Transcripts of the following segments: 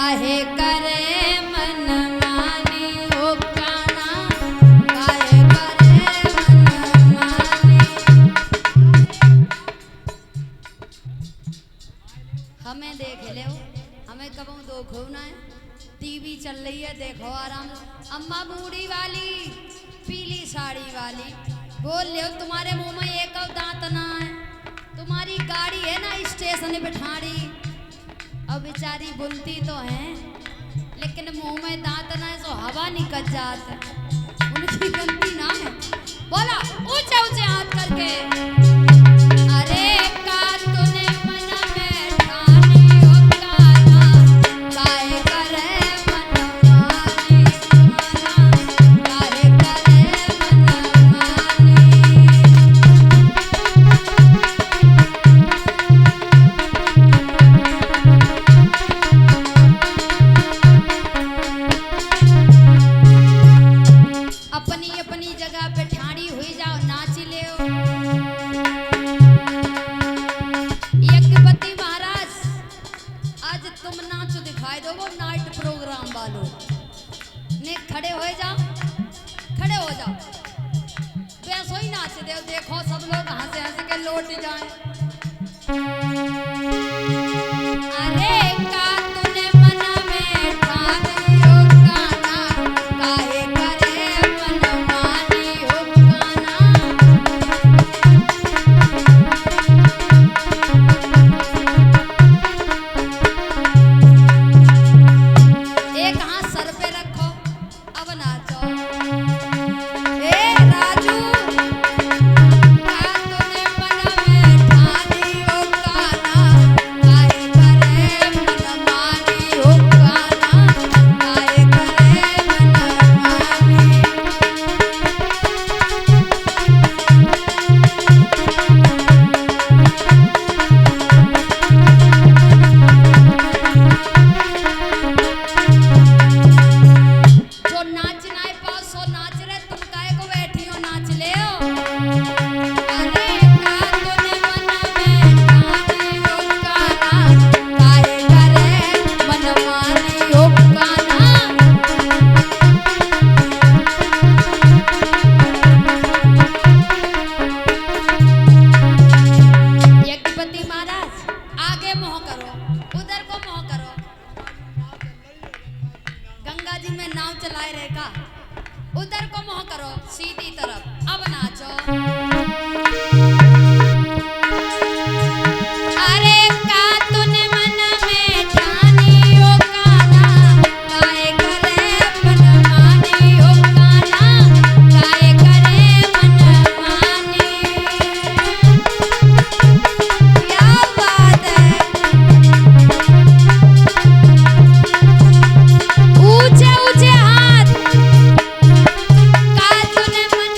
काहे करे मन मानी हो काना, काहे करे मन मानी। हमें देख ले, हमें कबू दुख ना है। टीवी चल रही है, देखो आराम। अम्मा बूढ़ी वाली पीली साड़ी वाली बोल ले, तुम्हारे मुंह में एक दांत ना है। तुम्हारी गाड़ी है ना स्टेशन बिठाड़ी। अब बेचारी बोलती तो है लेकिन मुंह में दांत ना है, सो हवा निकल जाता है। उनकी गलती ना है। बोला ऊंचे ऊंचे हाथ करके, अरे का तूने मन में ठानी हो काना, काहे करे मन मानी काना, काहे करे मन मानी। अपनी अपनी जगह पे ठाड़ी हुई जाओ, नाच ले। यज्ञपति महाराज आज तुम नाच दिखाई दो, वो नाइट प्रोग्राम वालों ने। खड़े हो जाओ, खड़े हो जाओ, वैसे ही नाच दो। देखो सब लोग हंसे हंस के लौट जाए। अरे का तूने मन में ठानी हो काना, काहे करे मन मानी हो काना। एक हाथ सर पे रखो, अब नाचो। ए राजू, का तूने मन में ठानी हो काना, काहे करे मन मानी हो काना, काहे करे मन मानी। जो नाच नाय पाओ सो नाच रे, तुम काहे को बैठी हो, नाच ले हो। अरे का तूने मन में ठानी हो काना, काहे करे मन मानी हो काना। यज्ञपति महाराज आगे मोह करो, उधर को मोह करो। गंगा जी में नाव चलाए रहेगा, उधर को मोह करो सीधी तरफ। अब नाचो। अरे का तूने मन में ठानी हो काना, काहे करे मन मानी हो काना, काहे करे मन मानी। क्या बात है। ऊंचे ऊंचे हाथ, का तूने मन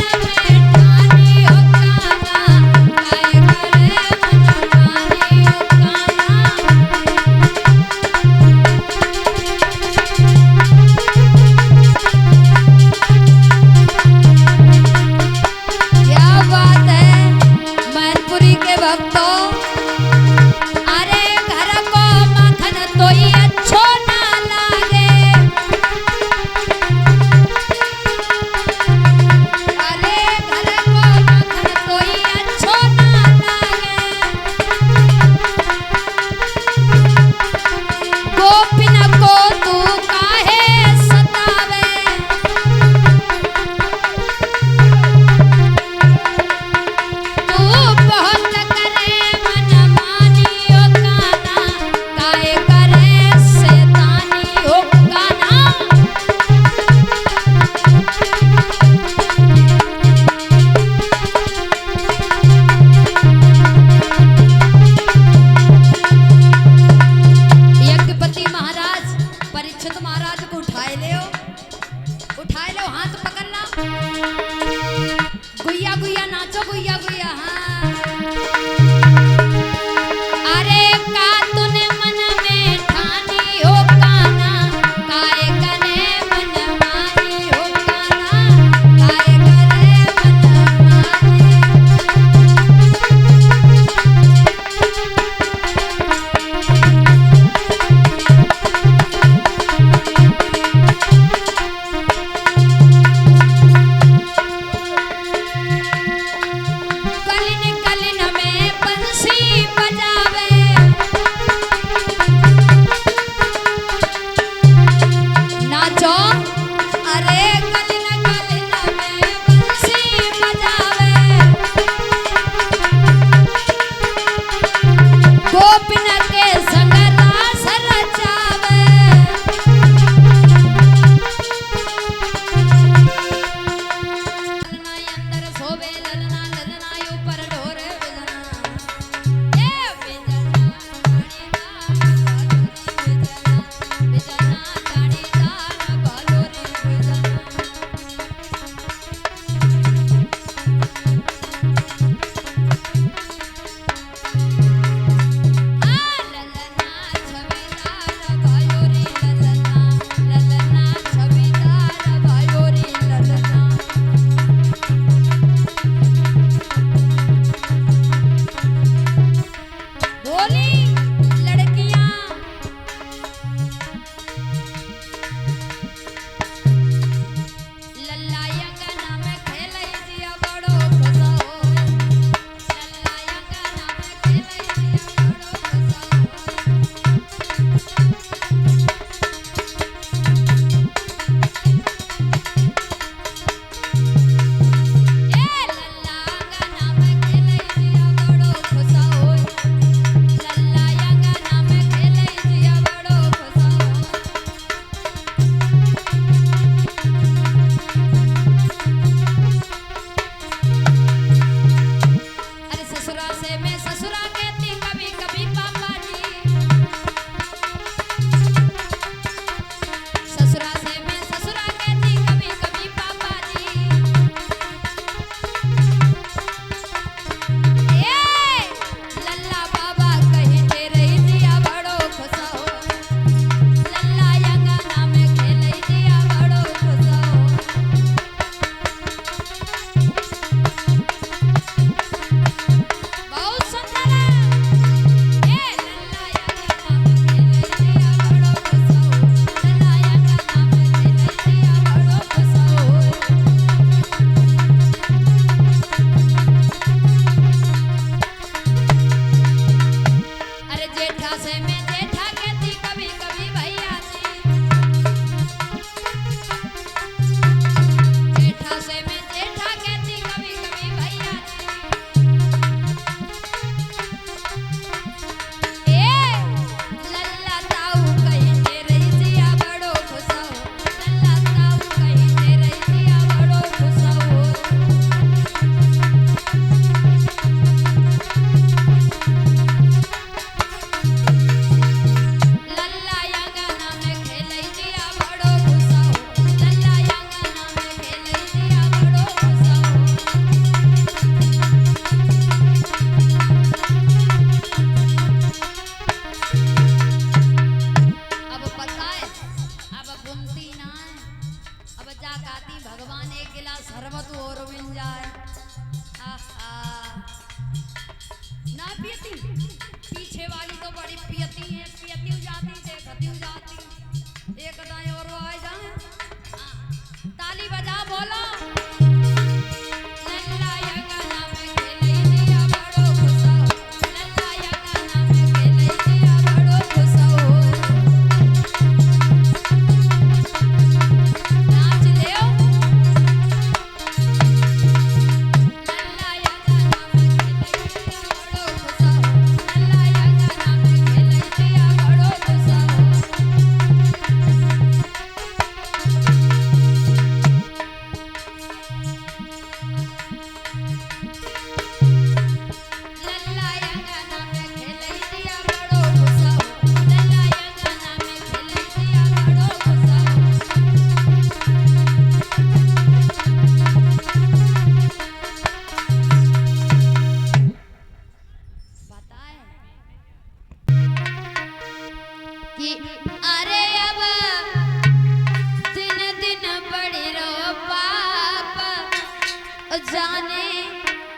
जाने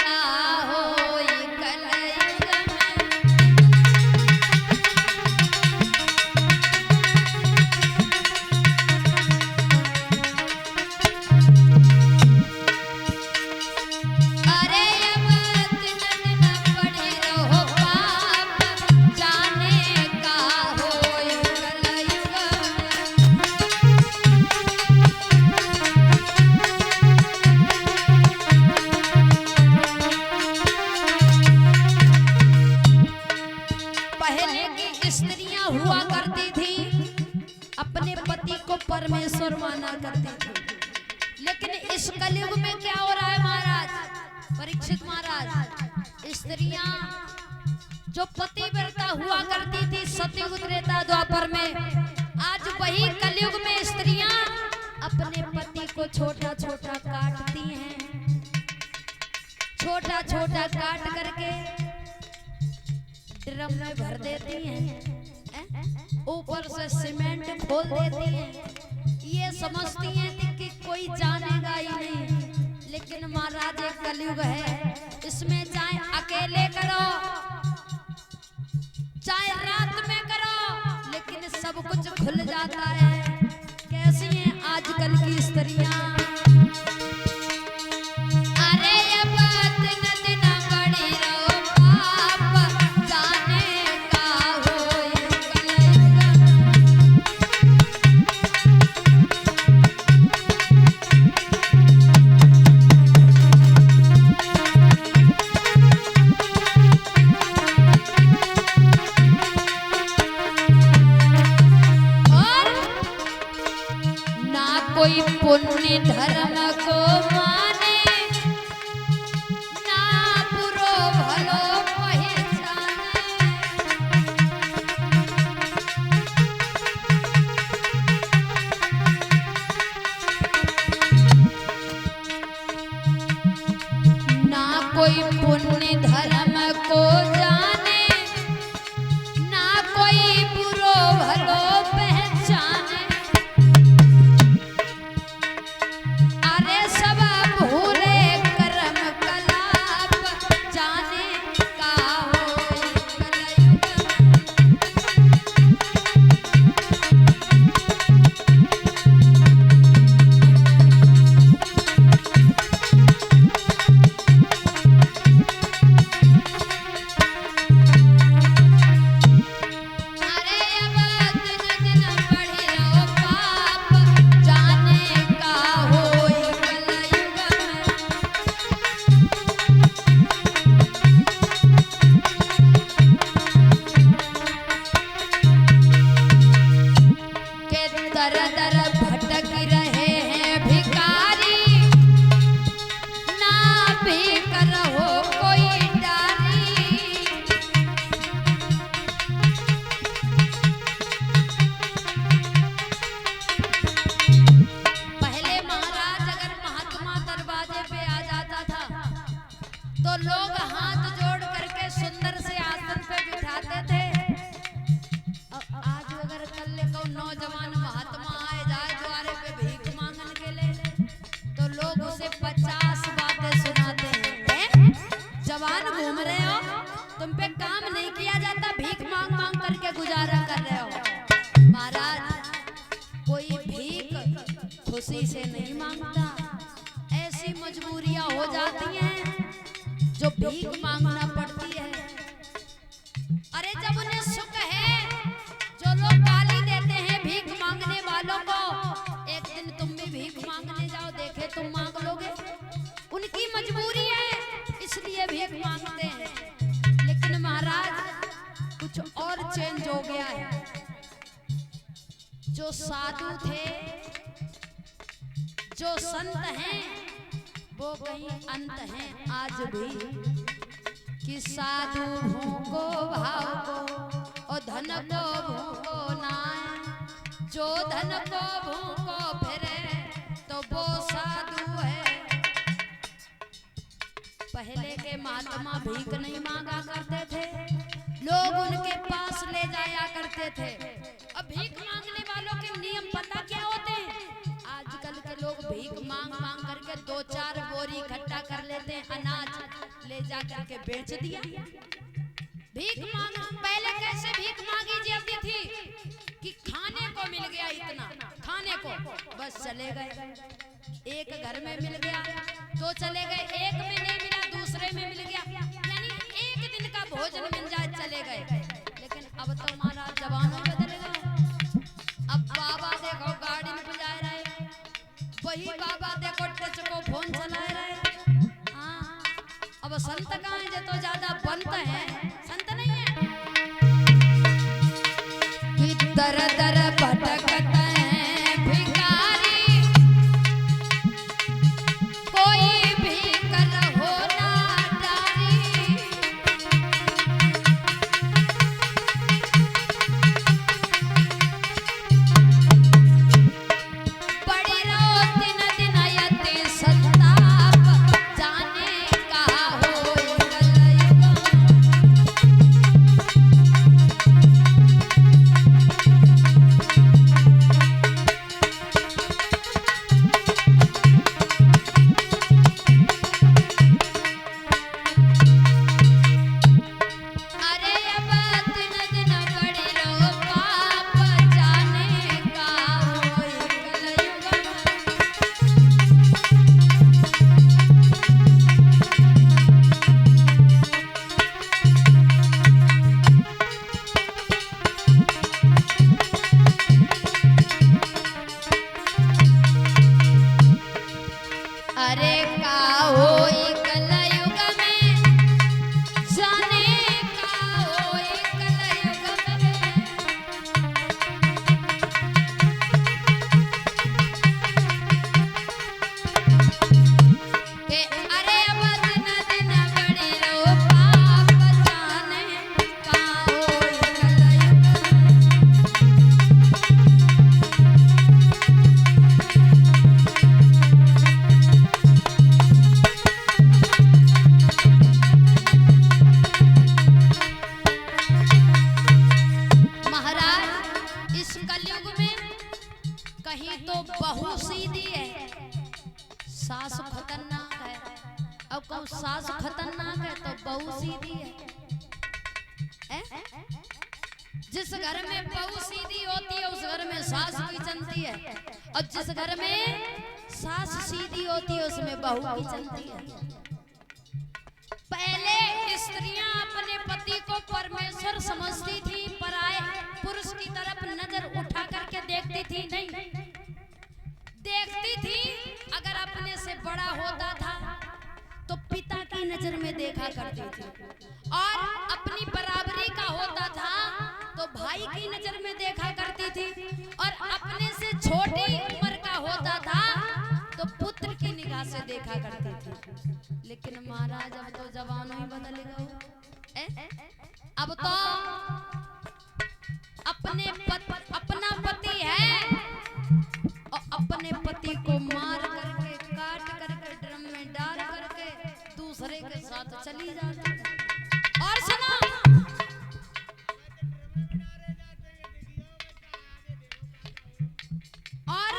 का होई कलयुग में। अरे अब दिन दिन बढ़े रहो पाप, जाने का होई कलयुग में। पहले की स्त्रियां हुआ करती थी, अपने पति को परमेश्वर माना करती थी, लेकिन इस कलयुग में क्या हो रहा है महाराज परीक्षित महाराज, स्त्रियां जो पतिव्रता हुआ करती थी सतयुग त्रेता द्वापर में, आज वही कलयुग में स्त्रियां अपने पति को छोटा छोटा काटती हैं, छोटा छोटा काट करके ड्रम में भर देती हैं, ऊपर से सीमेंट खोल देती हैं, ये समझती हैं कि कोई जानेगा ही नहीं। लेकिन महाराज एक कलयुग है, इसमें चाहे अकेले करो चाहे रात में करो, लेकिन सब कुछ खुल जाता है। कैसी हैं आजकल की स्त्रियां, अरे अब दिन दिन बढ़ी रहो पाप, जाने का होई कलयुग में। और ना कोई पुण्य धर्म को माने, ना बुरो भलो पहचाने। ना कोई पुण्य धर्म को जाने, ना कोई बुरो भलो पहचाने। अरे सब भूले कर्म कलाप, जाने का होई कलयुग में। अरे अब दिन दिन बढ़ी रहो पाप, जाने का होई कलयुग में। के दर दर भटक रहे हैं भिखारी, ना भीख रहो कोई डारी। पहले महाराज अगर महात्मा दरवाजे पे आ जाता था तो लोग हाथ जोड़ करके सुंदर से आसन पे बिठाते थे। आज अगर कल को नौजवान महात्मा आए जाए द्वारे पे भीख मांगने के लिए, तो लोग उसे 50 बातें सुनाते हैं। जवान घूम रहे हो, तुम पे काम नहीं किया जाता, भीख मांग मांग करके गुजारा कर रहे हो। महाराज कोई भीख खुशी से नहीं मांगता, ऐसी मजबूरियां हो जाती हैं जो भीख मांगना पड़ती है। अरे जब उन्हें सुख है, जो लोग गाली देते हैं भीख मांगने वालों को, एक दिन तुम भी भीख मांगने जाओ, देखे तुम मांग लोगे। उनकी मजबूरी है इसलिए भीख मांगते हैं। लेकिन महाराज कुछ और चेंज हो गया है। जो साधु थे, जो संत हैं, वो कहीं अंत हैं आज भी। कि साधु भूको भाव को और धन को भूको नाय, जो धन को भूको फिरे तो वो साधु है। पहले के महात्मा भीख नहीं मांगा करते थे, लोग उनके पास ले जाया करते थे। अब भीख मांगने वालों के नियम पता क्या होते हैं? आजकल के लोग भीख मांग मांग करके 2-4 बोरी इकट्ठा कर लेते हैं, अनाज ले जा करके बेच दिया। भीख मांग पहले कैसे भीख मांगी जाती थी कि खाने को मिल गया, इतना खाने को बस चले गए। एक घर में मिल गया तो चले गए, एक में नहीं मिला दूसरे में मिल गया, यानी एक दिन का भोजन मिल जाए चले गए। लेकिन अब तो महाराज जमाना बदल गया। अब बाबा देखो गाड़ी में बजा रहे, वही बाबा देखो टच को फोन चला रहे। हाँ, अब संत कहाँ है? जो तो ज्यादा बनता है, संत नहीं है। कि दर दर भटकता है भिखारी, कोई भी कर हो ना डारी। बड़ी रो दिन दिन यते संताप, जाने कहा होई कलयुग। अरे अब दिन दिन बड़ी रो पाप, जाने का होई कलयुग। अरे का होई कलयुग में, जाने का होई कलयुग में। के अरे अब दिन दिन बड़ी रो पाप, जाने का होई कलयुग में। महाराज इस कलयुग में कहीं तो बहू सीधी है, सास खतरनाक है, और कहूँ सास खतरनाक है तो बहू सीधी है। जिस घर में बहू सीधी होती है उस घर में सास भी चलती है, और जिस घर में सास सीधी होती है उसमें बहू भी चलती है। पहले स्त्रियां अपने पति को परमेश्वर समझती थी, पराये पुरुष की तरफ नजर उठा करके देखती थी नहीं, देखती थी अगर अपने से बड़ा होता था तो पिता की नजर में देखा करती थी, और अपनी बराबरी का होता था तो भाई की नजर में देखा करती थी, और अपने से छोटी उम्र का होता था तो पुत्र की निगाह से देखा करती थी। लेकिन महाराज अब तो जमाना ही बदल गया। अब तो अपना पति है और अपने पति को मार करके काट करके ड्रम में डाल करके दूसरे के साथ चली जाती है। और सुनो, और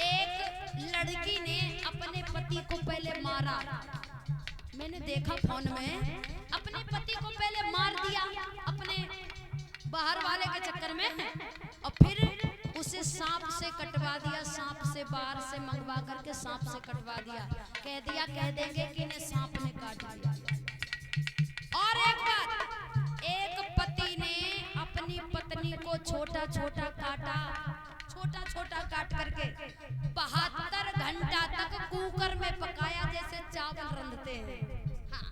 एक लड़की ने अपने पति को पहले मारा, मैंने देखा फोन में, अपने पति को पहले मार दिया अपने बाहर वाले के चक्कर में, और फिर उसे सांप से कटवा दिया, सांप से बाहर से मंगवा करके सांप से कटवा दिया, कह देंगे कि ने सांप ने काट दिया। और एक बात, एक पति ने अपनी पत्नी को छोटा छोटा काट करके 72 घंटा तक कुकर में पकाया जैसे चावल रंधते हैं। हाँ।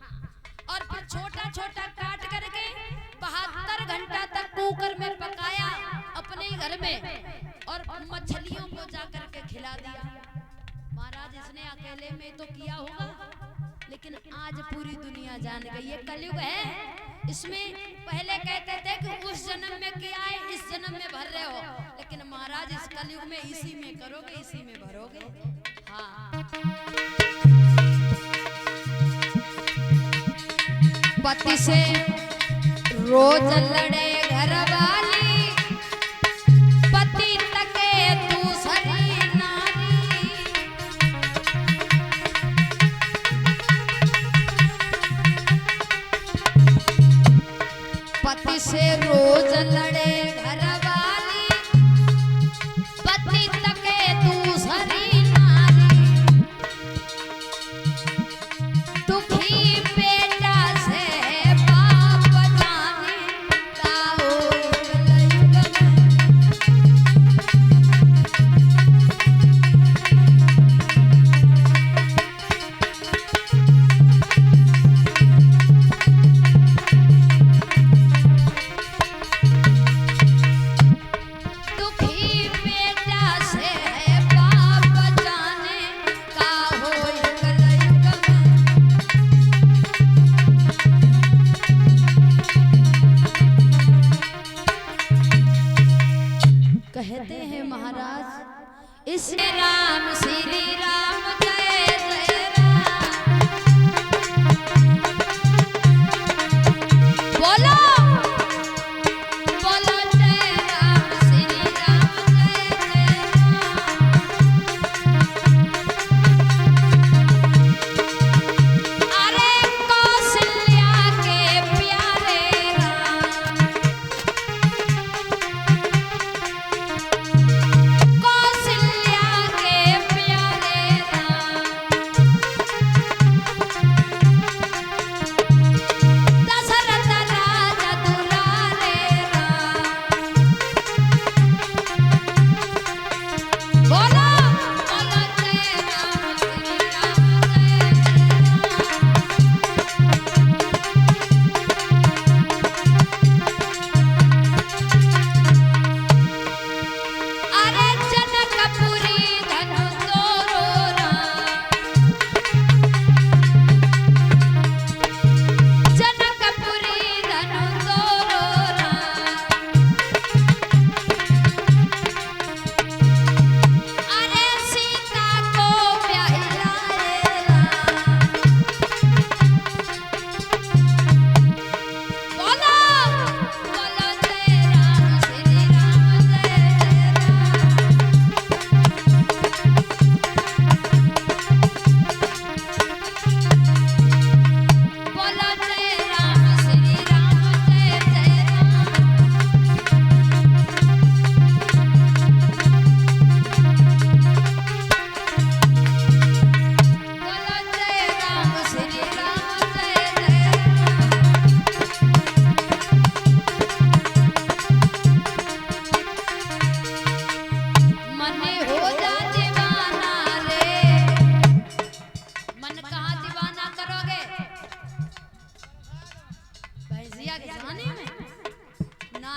और फिर छोटा छोटा काट करके 72 घंटा तक कुकर में पकाया अपने घर में, और मछलियों को जा करके खिला दिया। महाराज इसने अकेले में तो किया होगा, लेकिन आज पूरी दुनिया जान गई। ये कलयुग है, इसमें पहले कहते थे कि उस जन्म में किया है इस जन्म में भर रहे हो, लेकिन महाराज इस कलयुग में इसी में करोगे इसी में भरोगे। हाँ, पति से रोज लड़े घर वाली, पति तके दूसरी नारी। से रोज लड़े घर वाली, पति तके दूसरी नारी, दुखी बेटा से बाप जाने का होई कलयुग दुखी बेटा से बाप जाने का होई कलयुग कहते हैं महाराज इस राम श्री राम जय जय राम बोलो बोलो जय राम श्री राम जय जय राम। अरे कौशल्या के प्यारे राम, कौशल्या के प्यारे राम, दशरथ राजा दुलारे राम, बोलो बोलो जय राम श्री राम जय जय राम। अरे जनकपुरी धनु तोरो राम, जनकपुरी धनु तोरो राम, अरे सीता को ब्याही लाए राम, बोलो बोलो जय राम श्री राम जय जय राम। बोलो जय राम श्री राम जय जय राम। बोलो जय राम श्री राम जय जय राम। मने हो जा दीवाना रे, मन कहाँ दीवाना करोगे भैंसिया के जाने में ना,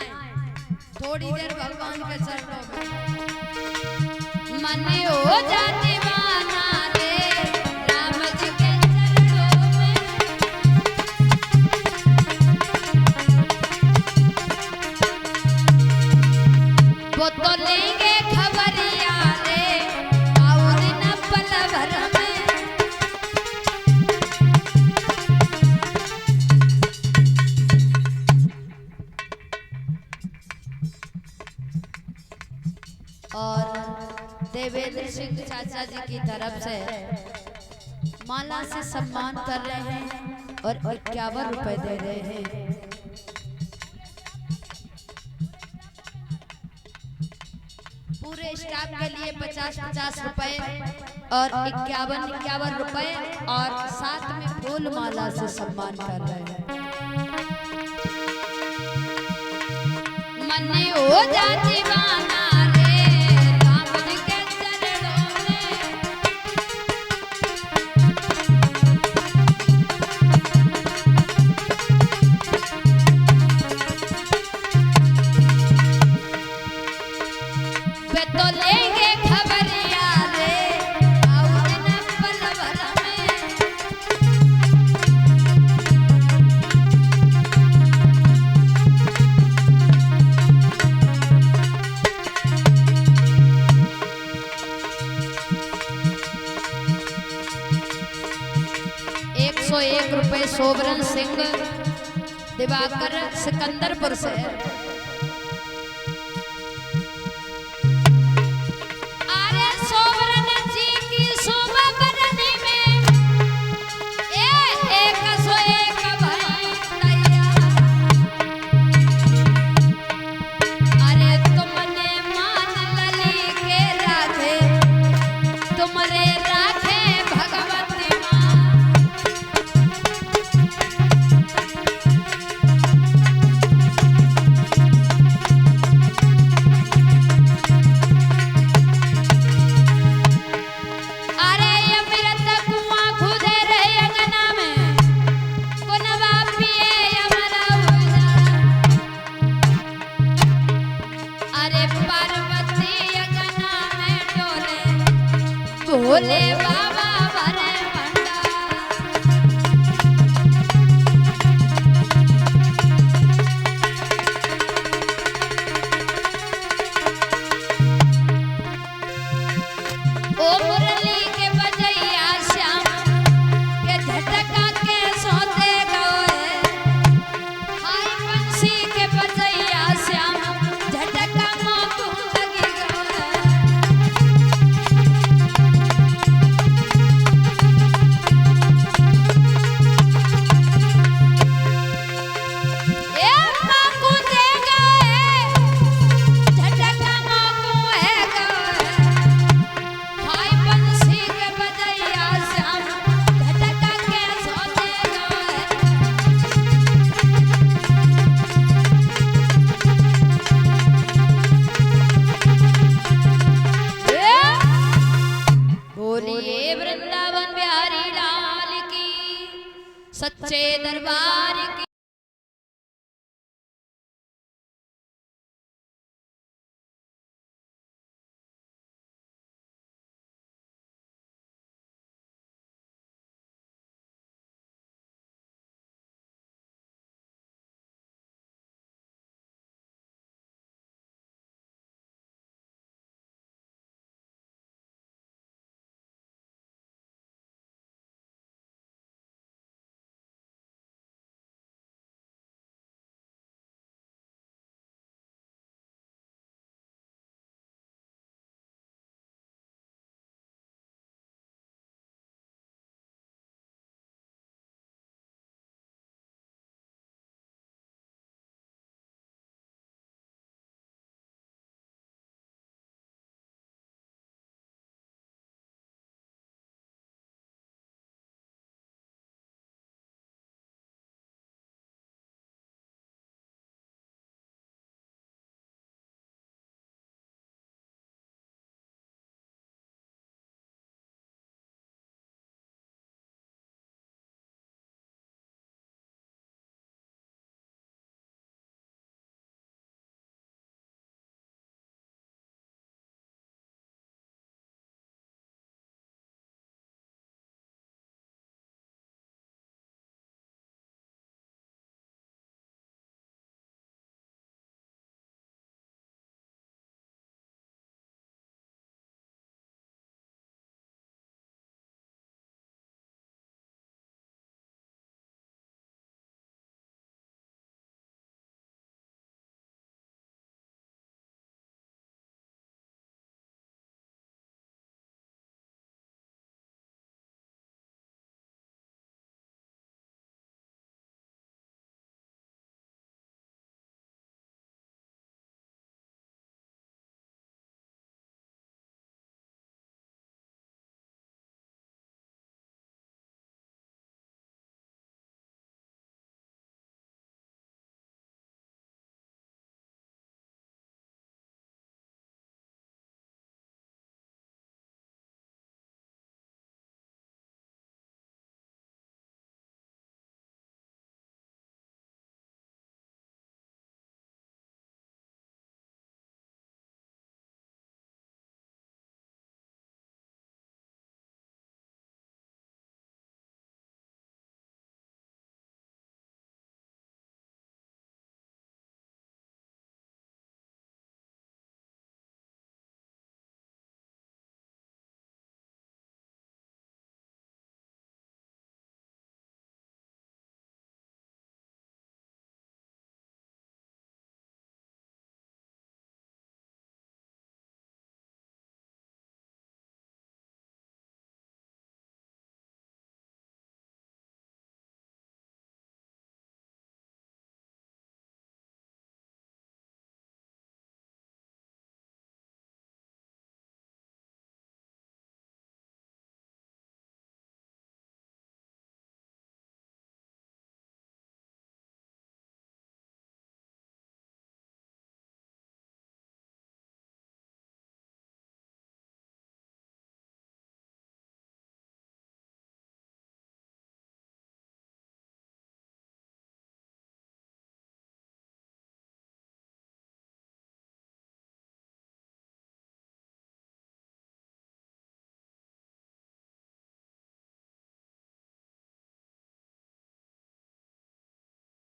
थोड़ी देर भगवान के चरणों में मने हो जा दीवाना रे राम जी के चरणों में। वो तो लेंगे खबरिया रे और न पल भर में, और देवेंद्र सिंह चाचा जी की तरफ से माला से सम्मान कर रहे हैं और 51 रुपए दे रहे हैं। पूरे स्टाफ के लिए 50-50 रुपए और 51-51 रुपए और साथ में फूल माला से सम्मान कर रहे हैं। मने हो जा दीवाना रे राम जी के चरणों में, वे तो लेंगे खबरिया रे और न पल भर में। ₹101 सोबरन सिंह दिवाकर सिकंदरपुर से। अरे सोबरन जी की शोभा बरनी में 101 भाई तैयार। सच्चे दरबार की